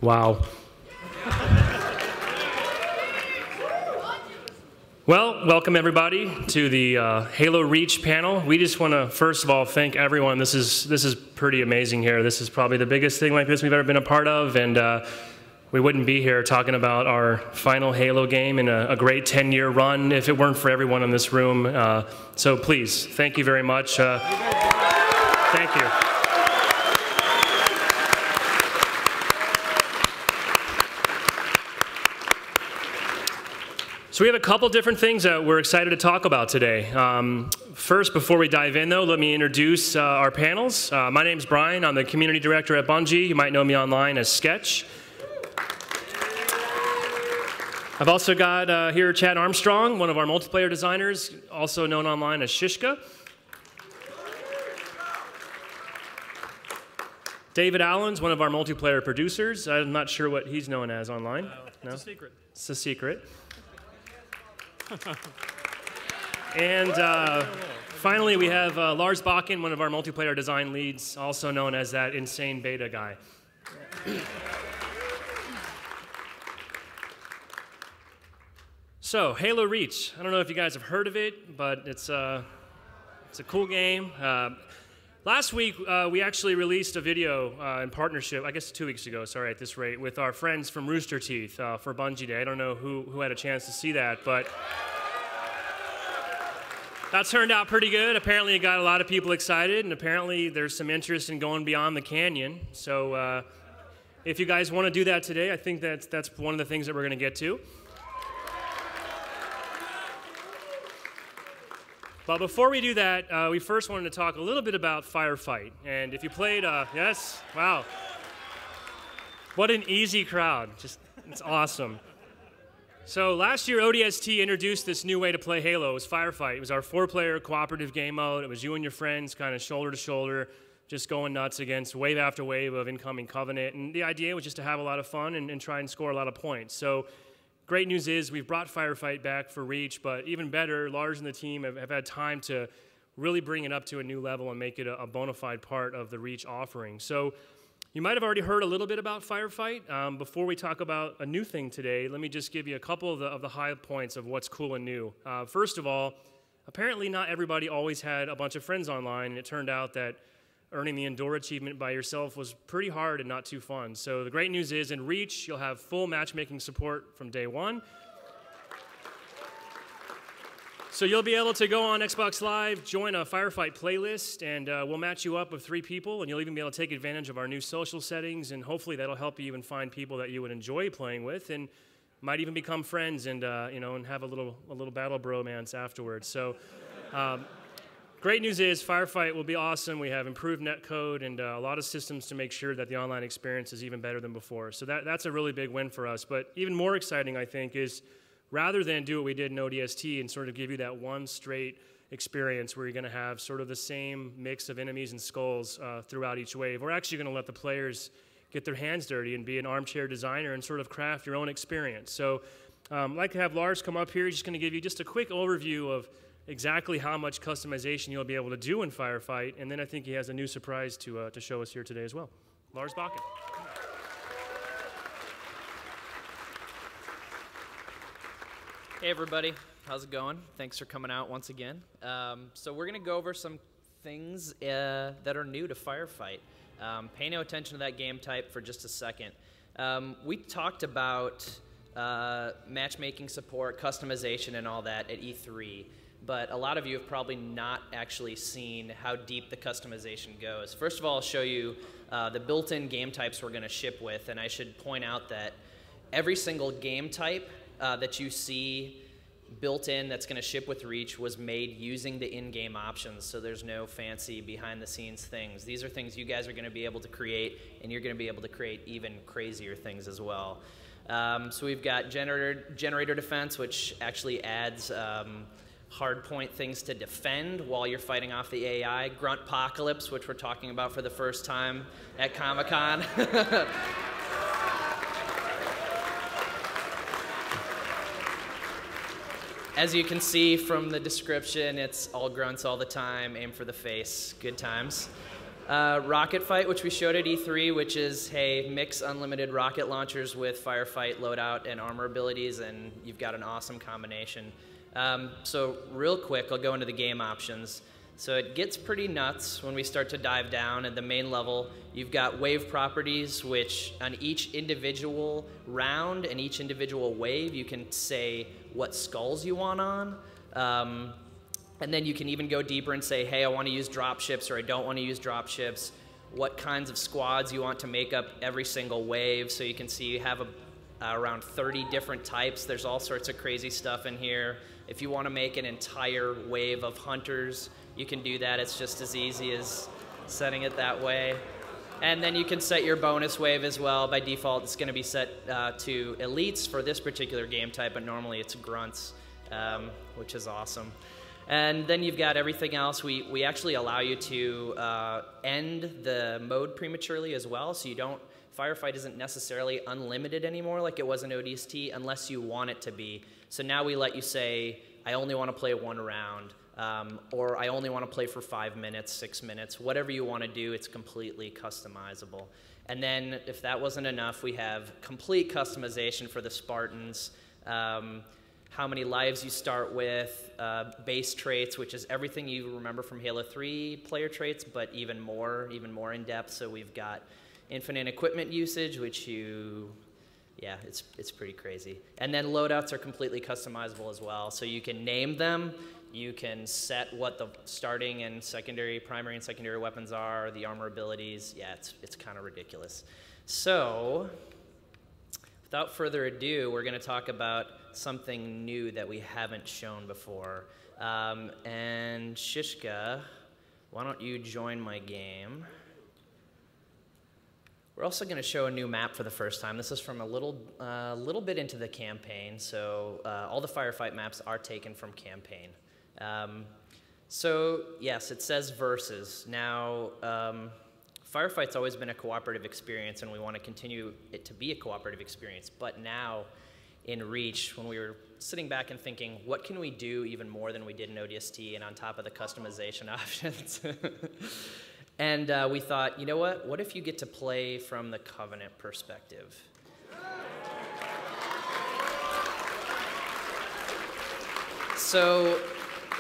Wow. Well, welcome everybody to the Halo Reach panel. We just want to first of all thank everyone. This is pretty amazing here. This is probably the biggest thing like this we've ever been a part of, and we wouldn't be here talking about our final Halo game and a great 10-year run if it weren't for everyone in this room. So please, thank you very much. Thank you. So we have a couple different things that we're excited to talk about today. First, before we dive in though, let me introduce our panels. My name's Brian. I'm the community director at Bungie. You might know me online as Sketch. I've also got here Chad Armstrong, one of our multiplayer designers, also known online as Shishka. David Allen's one of our multiplayer producers. I'm not sure what he's known as online. No? It's a secret. It's a secret. And finally, we have Lars Bakken, one of our multiplayer design leads, also known as that insane beta guy. So, Halo Reach. I don't know if you guys have heard of it, but it's a cool game. Last week, we actually released a video in partnership, I guess 2 weeks ago, sorry, at this rate, with our friends from Rooster Teeth for Bungie Day. I don't know who had a chance to see that, but that turned out pretty good. Apparently, it got a lot of people excited, and apparently there's some interest in going beyond the canyon. So if you guys want to do that today, I think that's one of the things that we're going to get to. But before we do that, we first wanted to talk a little bit about Firefight. And if you played, yes, wow. What an easy crowd. Just, it's awesome. So last year, ODST introduced this new way to play Halo. It was Firefight. It was our 4-player cooperative game mode. It was you and your friends kind of shoulder to shoulder, just going nuts against wave after wave of incoming Covenant. And the idea was just to have a lot of fun and try and score a lot of points. So great news is we've brought Firefight back for Reach, but even better, Lars and the team have had time to really bring it up to a new level and make it a bona fide part of the Reach offering. So you might have already heard a little bit about Firefight. Before we talk about a new thing today, let me just give you a couple of the high points of what's cool and new. First of all, apparently not everybody always had a bunch of friends online, and it turned out that earning the Endure achievement by yourself was pretty hard and not too fun. So the great news is in Reach, you'll have full matchmaking support from day one. So you'll be able to go on Xbox Live, join a Firefight playlist, and we'll match you up with 3 people, and you'll even be able to take advantage of our new social settings, and hopefully that'll help you even find people that you would enjoy playing with, and might even become friends and and have a little battle bromance afterwards. So. Great news is Firefight will be awesome. We have improved netcode and a lot of systems to make sure that the online experience is even better than before. So that's a really big win for us. But even more exciting, I think, is rather than do what we did in ODST and sort of give you that one straight experience where you're going to have sort of the same mix of enemies and skulls throughout each wave, we're actually going to let the players get their hands dirty and be an armchair designer and sort of craft your own experience. So I'd like to have Lars come up here. He's just going to give you just a quick overview of exactly how much customization you'll be able to do in Firefight, and then I think he has a new surprise to show us here today as well. Lars Bakken. Hey everybody, how's it going? Thanks for coming out once again. So we're going to go over some things that are new to Firefight. Pay no attention to that game type for just a second. We talked about matchmaking support, customization, and all that at E3. But a lot of you have probably not actually seen how deep the customization goes. First of all, I'll show you the built-in game types we're going to ship with, and I should point out that every single game type that you see built in that's going to ship with Reach was made using the in-game options, so there's no fancy behind-the-scenes things. These are things you guys are going to be able to create, and you're going to be able to create even crazier things as well. So we've got generator defense, which actually adds hardpoint things to defend while you're fighting off the AI. Gruntpocalypse, which we're talking about for the first time at Comic-Con. As you can see from the description, it's all grunts all the time, aim for the face, good times. Rocket Fight, which we showed at E3, which is, hey, mix unlimited rocket launchers with Firefight loadout and armor abilities, and you've got an awesome combination. So real quick, I'll go into the game options. So it gets pretty nuts when we start to dive down. At the main level, you've got wave properties, which on each individual round and each individual wave, you can say what skulls you want on. And then you can even go deeper and say, hey, I want to use dropships or I don't want to use dropships. What kinds of squads you want to make up every single wave. So you can see you have around 30 different types. There's all sorts of crazy stuff in here. If you want to make an entire wave of hunters, you can do that. It's just as easy as setting it that way. And then you can set your bonus wave as well. By default, it's going to be set to elites for this particular game type, but normally it's grunts, which is awesome. And then you've got everything else. We actually allow you to end the mode prematurely as well, so you don't, Firefight isn't necessarily unlimited anymore like it was in ODST unless you want it to be. So now we let you say, I only want to play one round, or I only want to play for 5 minutes, 6 minutes, whatever you want to do, it's completely customizable. And then if that wasn't enough, we have complete customization for the Spartans. How many lives you start with, base traits, which is everything you remember from Halo 3 player traits, but even more in depth. So we've got infinite equipment usage, which yeah, it's pretty crazy. And then loadouts are completely customizable as well. So you can name them, you can set what the starting and primary and secondary weapons are, the armor abilities. Yeah, it's kind of ridiculous. So without further ado, we're going to talk about something new that we haven't shown before. And Shishka, why don't you join my game? We're also going to show a new map for the first time. This is from a little bit into the campaign, so all the Firefight maps are taken from campaign. So yes, it says versus. Now, Firefight's always been a cooperative experience, and we want to continue it to be a cooperative experience, but now in Reach, when we were sitting back and thinking, what can we do even more than we did in ODST and on top of the customization options? And we thought, you know what? What if you get to play from the Covenant perspective? So,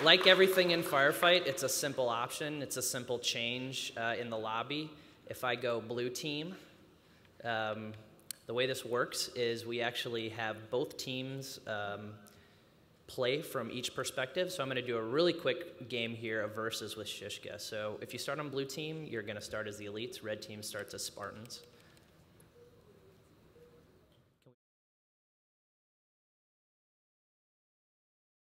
like everything in Firefight, it's a simple option. It's a simple change in the lobby. If I go blue team, the way this works is we actually have both teams play from each perspective. So I'm going to do a really quick game here of versus with Shishka. So if you start on blue team, you're going to start as the elites. Red team starts as Spartans.